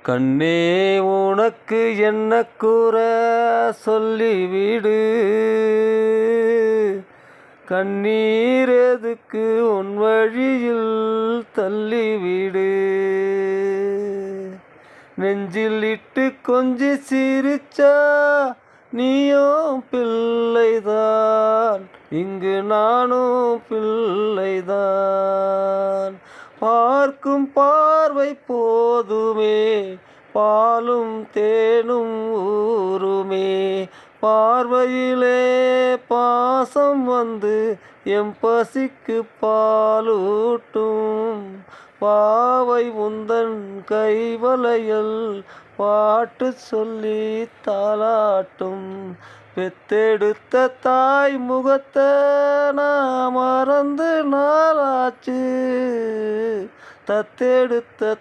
கண்ணே உனக்கு என்ன கூற சொல்லிவிடு, கண்ணீர் எதுக்கு உன் வழியில் தள்ளிவிடு. நெஞ்சில் இட்டு கொஞ்சி சிரிச்சா நீயும் பிள்ளைதான், இங்கு நானும் பிள்ளைதான். பார்க்கும் பார்வை போதுமே, பாலும் தேனும் ஊறுமே. பார்வையிலே பாசம் வந்து எம் பசிக்கு பாலூட்டும். பாவை உந்தன் கைவளையல் பாட்டு சொல்லி தாலாட்டும். பெத்தெடுத்த தாய் முகத்தை நான் மறந்து நாளாச்சு, தத்தெடுத்த